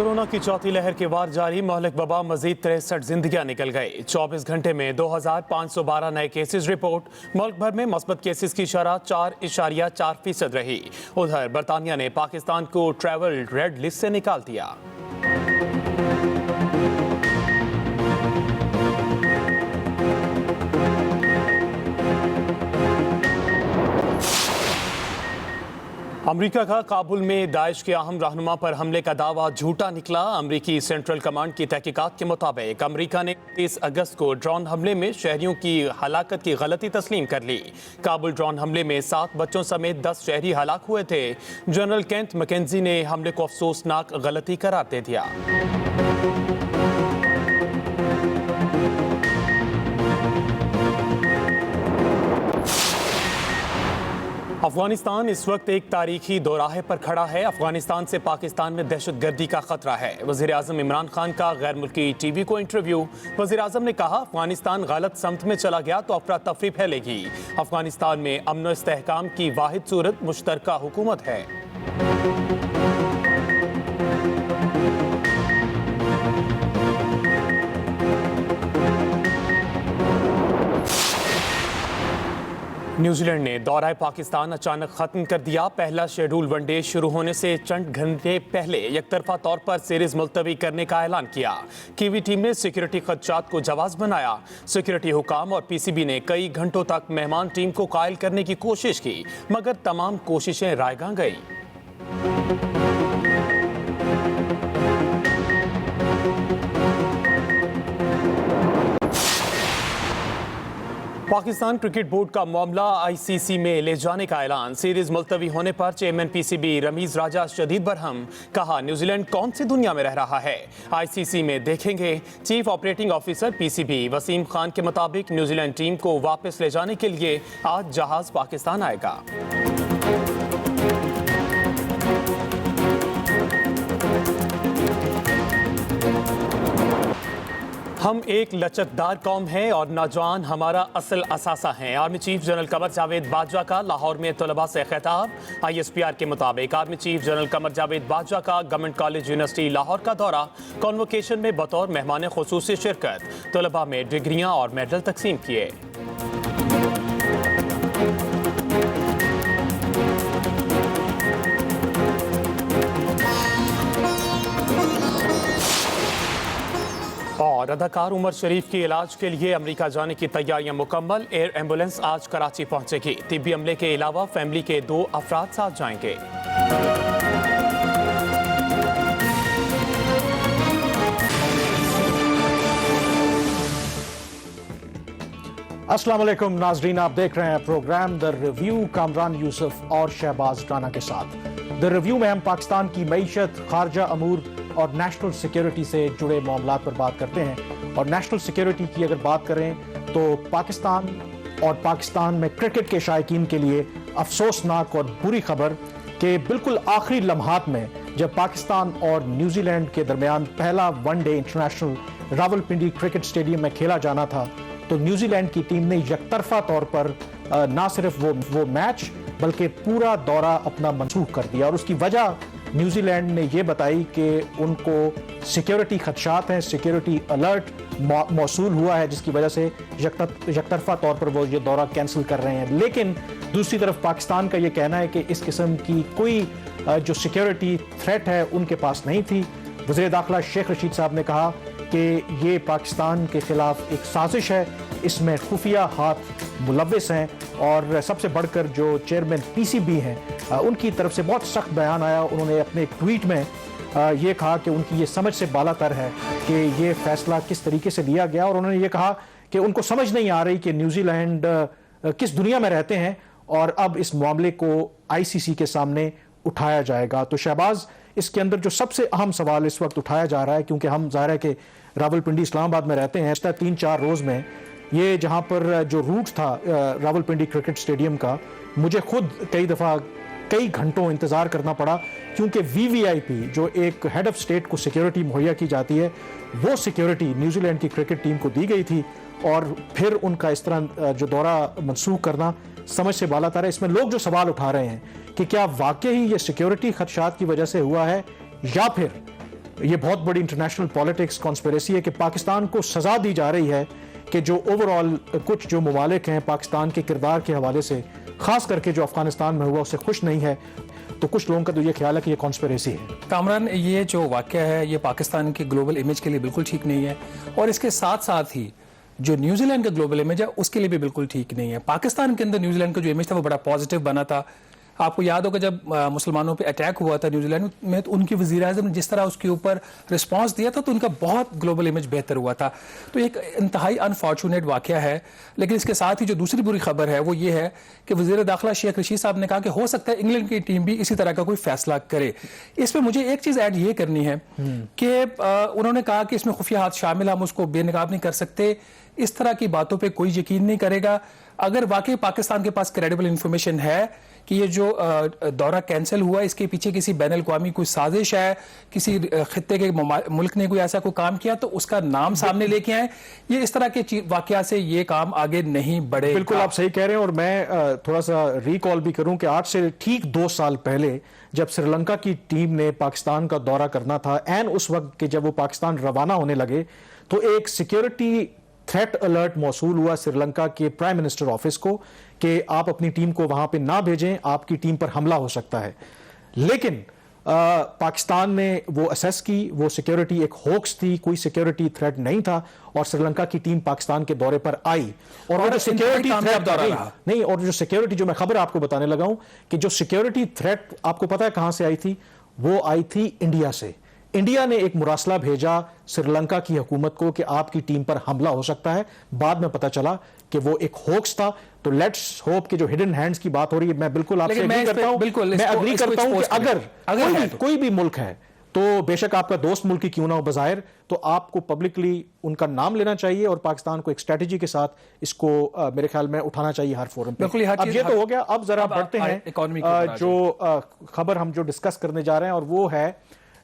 Corona की चौथी लहर के वार जारी, महलक वबा मजीद 63 जिंदगियां निकल गई। 24 घंटे में 2512 नए केसेस रिपोर्ट। मुल्क भर में मस्बत केसेस की शरह 4.4% रही। उधर बरतानिया ने पाकिस्तान को ट्रैवल रेड लिस्ट से निकाल दिया। अमरीका का काबुल में दाइश के अहम रहनुमा पर हमले का दावा झूठा निकला। अमरीकी सेंट्रल कमांड की तहकीकात के मुताबिक अमरीका ने 30 अगस्त को ड्रोन हमले में शहरियों की हलाकत की गलती तस्लीम कर ली। काबुल ड्रोन हमले में 7 बच्चों समेत 10 शहरी हलाक हुए थे। जनरल केंट मैकेंजी ने हमले को अफसोसनाक गलती करार दे दिया। अफगानिस्तान इस वक्त एक तारीखी दोराहे पर खड़ा है। अफगानिस्तान से पाकिस्तान में दहशतगर्दी का खतरा है। वज़ीर आज़म इमरान खान का गैर मुल्की टीवी को इंटरव्यू। वज़ीर आज़म ने कहा, अफगानिस्तान गलत समत में चला गया तो अफरा तफरी फैलेगी। अफगानिस्तान में अमन व इस्तेहकाम की वाहिद सूरत मुश्तरका हुकूमत है। न्यूजीलैंड ने दौरा पाकिस्तान अचानक खत्म कर दिया। पहला शेड्यूल वनडे शुरू होने से चंद घंटे पहले एकतरफा तौर पर सीरीज मुलतवी करने का ऐलान किया। कीवी टीम ने सिक्योरिटी खदशात को जवाब बनाया। सिक्योरिटी हुकाम और पीसीबी ने कई घंटों तक मेहमान टीम को कायल करने की कोशिश की, मगर तमाम कोशिशें रायगां गई। पाकिस्तान क्रिकेट बोर्ड का मामला आईसीसी में ले जाने का ऐलान। सीरीज मुलतवी होने पर चेयरमैन पीसीबी रमीज राजा शदीद बरहम। कहा, न्यूजीलैंड कौन सी दुनिया में रह रहा है, आईसीसी में देखेंगे। Chief operating officer PCB Wasim Khan के मुताबिक न्यूजीलैंड टीम को वापस ले जाने के लिए आज जहाज पाकिस्तान आएगा। हम एक लचकदार कौम हैं और नौजवान हमारा असल असासा हैं। Army chief general Qamar Javed Bajwa का लाहौर में तलबा से खिताब। आईएसपीआर के मुताबिक army chief general Qamar Javed Bajwa का गवर्नमेंट कॉलेज यूनिवर्सिटी लाहौर का दौरा। कॉन्वोकेशन में बतौर मेहमान खुसूसी शिरकत। तलबा में डिग्रियां और मेडल तकसीम किए। और अदाकार उमर शरीफ के इलाज के लिए अमेरिका जाने की तैयारियां मुकम्मल। एयर एम्बुलेंस आज कराची पहुंचेगी। तिब्बी अमले के अलावा फैमिली के 2 अफराद साथ जाएंगे। अस्सलाम वालेकुम नाजरीन, आप देख रहे हैं program the review Kamran Yousuf और शहबाज राना के साथ। द रिव्यू में हम पाकिस्तान की मईशत, खारजा अमूर और नेशनल सिक्योरिटी से जुड़े मामलात पर बात करते हैं। और नेशनल सिक्योरिटी की अगर बात करें तो पाकिस्तान और पाकिस्तान में क्रिकेट के शायकीन के लिए अफसोसनाक और बुरी खबर कि बिल्कुल आखिरी लम्हात में जब पाकिस्तान और न्यूजीलैंड के दरमियान पहला one day international Rawalpindi cricket stadium में खेला जाना था, तो न्यूजीलैंड की टीम ने यकतरफा तौर पर ना सिर्फ वो मैच बल्कि पूरा दौरा अपना मनसूख कर दिया। और उसकी वजह न्यूजीलैंड ने ये बताई कि उनको सिक्योरिटी खदशात हैं, सिक्योरिटी अलर्ट मौसूल हुआ है, जिसकी वजह से यकतरफा तौर पर वो ये दौरा कैंसिल कर रहे हैं। लेकिन दूसरी तरफ पाकिस्तान का ये कहना है कि इस किस्म की कोई जो सिक्योरिटी थ्रेट है उनके पास नहीं थी। वज़ीर दाखिला शेख रशीद साहब ने कहा कि ये पाकिस्तान के खिलाफ एक साजिश है, इसमें खुफिया हाथ मुलव्वस हैं। और सबसे बढ़कर जो चेयरमैन पीसीबी हैं उनकी तरफ से बहुत सख्त बयान आया। उन्होंने अपने एक ट्वीट में ये कहा कि उनकी ये समझ से बालातर है कि ये फैसला किस तरीके से लिया गया। और उन्होंने ये कहा कि उनको समझ नहीं आ रही कि न्यूजीलैंड किस दुनिया में रहते हैं और अब इस मामले को आईसीसी के सामने उठाया जाएगा। तो शहबाज, इसके अंदर जो सबसे अहम सवाल इस वक्त उठाया जा रहा है, क्योंकि हम ज़ाहिर है कि रावलपिंडी इस्लामाबाद में रहते हैं, 3-4 रोज़ में ये जहाँ पर जो रूट था रावलपिंडी क्रिकेट स्टेडियम का, मुझे खुद कई दफ़ा कई घंटों इंतज़ार करना पड़ा, क्योंकि वीवीआईपी जो एक हेड ऑफ स्टेट को सिक्योरिटी मुहैया की जाती है, वो सिक्योरिटी न्यूजीलैंड की क्रिकेट टीम को दी गई थी। और फिर उनका इस तरह जो दौरा मनसूख करना समझ से बालातर है। इसमें लोग जो सवाल उठा रहे हैं कि क्या वाकई ही ये सिक्योरिटी खदशात की वजह से हुआ है, या फिर یہ بہت بڑی انٹرنیشنل پالیٹکس کانسپیریسی ہے کہ پاکستان کو سزا دی جا رہی ہے کہ جو اوور آل کچھ جو ممالک ہیں پاکستان کے کردار کے حوالے سے، خاص کر کے جو افغانستان میں ہوا، اس سے خوش نہیں ہے. تو کچھ لوگوں کا تو یہ خیال ہے کہ یہ کانسپیریسی ہے. کامران، یہ جو واقعہ ہے یہ پاکستان کے گلوبل امیج کے لیے بالکل ٹھیک نہیں ہے، اور اس کے ساتھ ساتھ ہی جو نیوزی لینڈ کا گلوبل امیج ہے اس کے لیے بھی بالکل ٹھیک نہیں ہے. پاکستان کے اندر نیوزی لینڈ کا جو امیج تھا وہ بڑا پازیٹیو بنا تھا. آپ کو یاد ہوگا جب مسلمانوں پہ اٹیک ہوا تھا نیوزی لینڈ میں، تو ان کی وزیر اعظم نے جس طرح اس کے اوپر رسپانس دیا تھا تو ان کا بہت گلوبل امیج بہتر ہوا تھا. تو ایک انتہائی انفارچونیٹ واقعہ ہے. لیکن اس کے ساتھ ہی جو دوسری بری خبر ہے وہ یہ ہے کہ وزیر داخلہ شیخ رشید صاحب نے کہا کہ ہو سکتا ہے انگلینڈ کی ٹیم بھی اسی طرح کا کوئی فیصلہ کرے. اس پہ مجھے ایک چیز ایڈ یہ کرنی ہے کہ انہوں نے کہا کہ اس میں خفیہ ہاتھ شامل، ہم اس کو بے نقاب نہیں کر سکتے. اس طرح کی باتوں پہ کوئی یقین نہیں کرے گا. اگر واقعی پاکستان کے پاس کریڈیبل انفارمیشن ہے کہ یہ جو دورہ کینسل ہوا اس کے پیچھے کسی بین الاقوامی کوئی سازش ہے، کسی خطے کے ملک نے کوئی ایسا کوئی کام کیا، تو اس کا نام سامنے لے کے آئیں. یہ اس طرح کے واقعات سے یہ کام آگے نہیں بڑھے. بالکل آپ صحیح کہہ رہے ہیں. اور میں تھوڑا سا ریکال بھی کروں کہ آج سے ٹھیک 2 سال پہلے جب سری لنکا کی ٹیم نے پاکستان کا دورہ کرنا تھا، عین اس وقت کہ جب وہ پاکستان روانہ ہونے لگے، تو ایک سیکیورٹی تھریٹ الرٹ موصول ہوا سری لنکا کے پرائم منسٹر آفس کو کہ آپ اپنی ٹیم کو وہاں پہ نہ بھیجیں، آپ کی ٹیم پر حملہ ہو سکتا ہے. لیکن پاکستان نے وہ اسیس کی، وہ سیکیورٹی ایک ہوکس تھی، کوئی سیکیورٹی تھریٹ نہیں تھا، اور سری لنکا کی ٹیم پاکستان کے دورے پر آئی. اور وہ جو سیکیورٹی نہیں، اور جو سیکیورٹی جو میں خبر آپ کو بتانے لگا ہوں کہ جو سیکیورٹی تھریٹ آپ کو پتا ہے کہاں سے آئی تھی؟ وہ آئی تھی انڈیا سے. انڈیا نے ایک مراسلہ بھیجا سری لنکا کی حکومت کو کہ آپ کی ٹیم پر حملہ ہو سکتا ہے. بعد میں پتا چلا کہ وہ ایک ہوکس تھا. تو لیٹس ہوپ کہ جو ہڈن ہینڈز کی بات ہو رہی ہے، میں بالکل آپ سے اگری کرتا ہوں. میں اگری کرتا ہوں کہ اگر کوئی بھی ملک ہے تو بے شک آپ کا دوست ملک ہی کیوں نہ ہو بظاہر، تو آپ کو پبلکلی ان کا نام لینا چاہیے اور پاکستان کو ایک اسٹریٹجی کے ساتھ اس کو میرے خیال میں اٹھانا چاہیے ہر فورم پہ. اب یہ تو ہو گیا. اب ذرا بڑھتے ہیں جو خبر ہم جو ڈسکس کرنے جا رہے ہیں، اور وہ ہے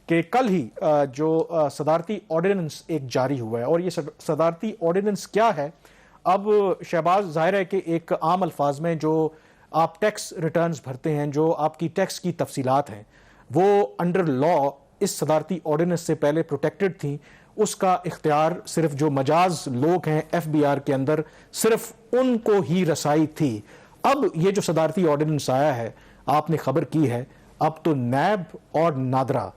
کہ کل ہی جو صدارتی آرڈیننس ایک جاری ہوا ہے. اور یہ صدارتی آرڈیننس کیا ہے؟ اب شہباز، ظاہر ہے کہ ایک عام الفاظ میں جو آپ ٹیکس ریٹرنز بھرتے ہیں، جو آپ کی ٹیکس کی تفصیلات ہیں، وہ انڈر لا اس صدارتی آرڈیننس سے پہلے پروٹیکٹڈ تھیں. اس کا اختیار صرف جو مجاز لوگ ہیں ایف بی آر کے اندر، صرف ان کو ہی رسائی تھی. اب یہ جو صدارتی آرڈیننس آیا ہے، آپ نے خبر کی ہے، اب تو نیب اور نادرا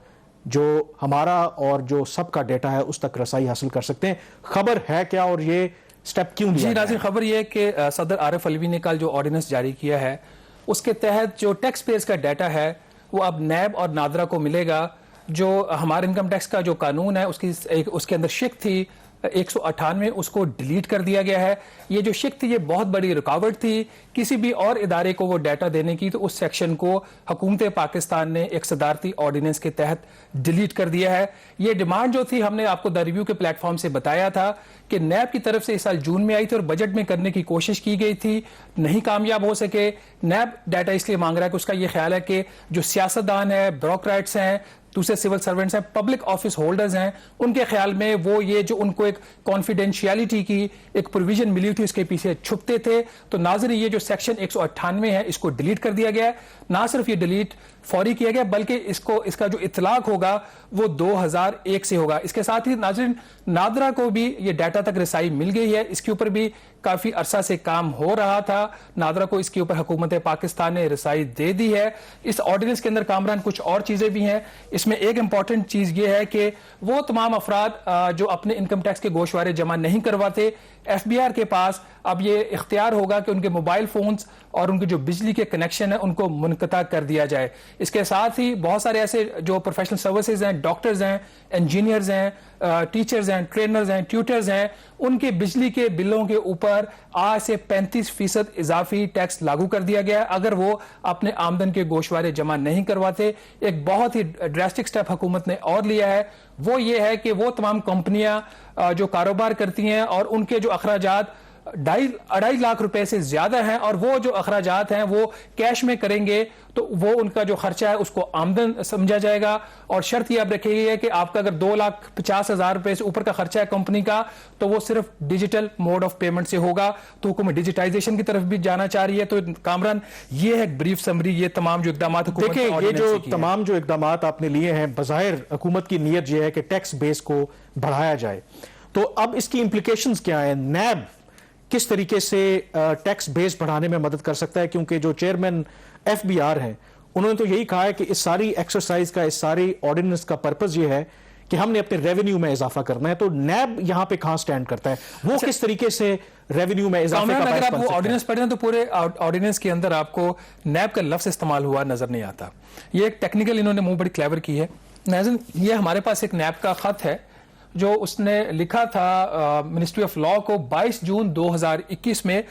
جو ہمارا اور جو سب کا ڈیٹا ہے اس تک رسائی حاصل کر سکتے ہیں. خبر ہے کیا اور یہ سٹیپ کیوں لیا؟ جی ناظرین، خبر یہ ہے کہ صدر عارف علوی نے کل جو آرڈیننس جاری کیا ہے اس کے تحت جو ٹیکس پیئرز کا ڈیٹا ہے وہ اب نیب اور نادرا کو ملے گا. جو ہمارے انکم ٹیکس کا جو قانون ہے اس کے اندر شک تھی 198، اس کو ڈیلیٹ کر دیا گیا ہے. یہ جو شک تھی یہ بہت بڑی رکاوٹ تھی کسی بھی اور ادارے کو وہ ڈیٹا دینے کی، تو اس سیکشن کو حکومت پاکستان نے ایک صدارتی آرڈیننس کے تحت ڈیلیٹ کر دیا ہے. یہ ڈیمانڈ جو تھی ہم نے آپ کو دا ریویو کے پلیٹ فارم سے بتایا تھا کہ نیب کی طرف سے اس سال جون میں آئی تھی اور بجٹ میں کرنے کی کوشش کی گئی تھی، نہیں کامیاب ہو سکے. نیب ڈیٹا اس لیے مانگ رہا ہے کہ اس کا یہ خیال ہے کہ جو سیاستدان ہیں، بیوروکریٹس ہیں، دوسرے سول سرونٹس ہیں، پبلک آفس ہولڈرز ہیں، ان کے خیال میں وہ یہ جو ان کو ایک کانفیڈینشیلٹی کی ایک پروویژن ملی تھی اس کے پیچھے چھپتے تھے. تو ناظرین، یہ جو سیکشن 198 ہے اس کو ڈیلیٹ کر دیا گیا ہے. نہ صرف یہ ڈیلیٹ فوری کیا گیا بلکہ اس کا جو اطلاق ہوگا وہ 2001 سے ہوگا. اس کے ساتھ ہی ناظرین، نادرا کو بھی یہ ڈیٹا تک رسائی مل گئی ہے. اس کے اوپر بھی کافی عرصہ سے کام ہو رہا تھا. نادرا کو اس کے اوپر حکومت پاکستان نے رسائی دے دی ہے. اس آرڈیننس کے اندر کامران کچھ اور چیزیں بھی ہیں. اس میں ایک امپورٹنٹ چیز یہ ہے کہ وہ تمام افراد جو اپنے انکم ٹیکس کے گوشوارے جمع نہیں کرواتے، ایف بی آر کے پاس اب یہ اختیار ہوگا کہ ان کے موبائل فونز اور ان کے جو بجلی کے کنیکشن ہیں ان کو منقطع کر دیا جائے. اس کے ساتھ ہی بہت سارے ایسے جو پروفیشنل سروسز ہیں، ڈاکٹرز ہیں، انجینئرز ہیں، ٹیچرز ہیں، ٹرینرز ہیں، ٹیوٹرز ہیں، ان کے بجلی کے بلوں کے اوپر آج سے 35% اضافی ٹیکس لاگو کر دیا گیا ہے اگر وہ اپنے آمدن کے گوشوارے جمع نہیں کرواتے. ایک بہت ہی ڈراسٹک سٹیپ حکومت نے اور لیا ہے، وہ یہ ہے کہ وہ تمام کمپنیاں جو کاروبار کرتی ہیں اور ان کے جو اخراجات 2.5 लाख रुपए से ज्यादा हैं और वो जो अखराजात हैं वो कैश में करेंगे तो वो उनका जो खर्चा है उसको आमदन समझा जाएगा। और शर्त ये आप रखिए कि आपका अगर 2,50,000 रुपए से ऊपर का खर्चा है कंपनी का तो वो सिर्फ डिजिटल मोड ऑफ पेमेंट से होगा। तो हुकूमत डिजिटाइजेशन की तरफ भी जाना चाह रही है। तो कामरान ये है ब्रीफ समरी, ये तमाम जो इकदाम देखिए, ये जो तमाम जो इकदाम आपने लिए हैं, बज़ाहिर हुकूमत की नीयत ये है कि टैक्स बेस को बढ़ाया जाए। तो अब इसकी इंप्लीकेशंस क्या है? नैब किस तरीके से टैक्स बेस बढ़ाने में मदद कर सकता है? क्योंकि जो चेयरमैन FBR हैं उन्होंने तो यही कहा है कि इस सारी एक्सरसाइज का, इस सारी ऑर्डिनेंस का पर्पस ये है कि हमने अपने रेवेन्यू में इजाफा करना है। तो नैब यहां पे कहां स्टैंड करता है? वो किस तरीके से रेवेन्यू में इजाफे का अगर आप वो ऑर्डिनेंस पढ़ें तो पूरे ऑर्डिनेंस के अंदर आपको नैब का लफ्ज इस्तेमाल हुआ नजर नहीं आता। ये एक टेक्निकल इन्होंने मुंह बड़ी क्लेवर की है। नाज़रीन, ये हमारे पास एक नैब का खत है जो उसने लिखा था मिनिस्ट्री ऑफ लॉ को 22 जून 2021 में।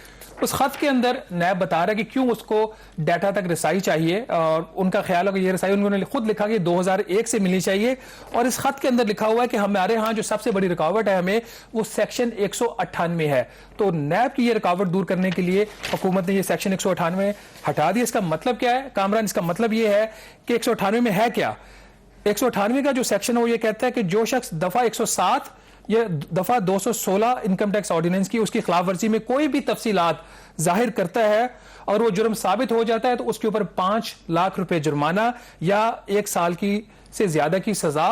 उस खत के अंदर नैब बता रहा है कि क्यों उसको डाटा तक रसाई चाहिए और उनका ख्याल है कि ये रसाई उन्होंने खुद लिखा कि 2001 से मिलनी चाहिए। और इस खत के अंदर लिखा हुआ है कि हमारे यहाँ जो सबसे बड़ी रुकावट है हमें वो सेक्शन 198 है। तो नैब की ये रुकावट दूर करने के लिए हुकूमत ने ये सेक्शन 198 हटा दिया। इसका मतलब क्या है कामरान? इसका मतलब ये है कि 198 में है क्या? 198 का जो सेक्शन है वो ये कहता है कि जो शख्स दफा 107 या दफा 216 इनकम टैक्स ऑर्डिनेंस की उसकी खिलाफ वर्जी में कोई भी तफसीलात जाहिर करता है और वो जुर्म साबित हो जाता है तो उसके ऊपर 5 लाख रुपए जुर्माना या 1 साल की से ज्यादा की सजा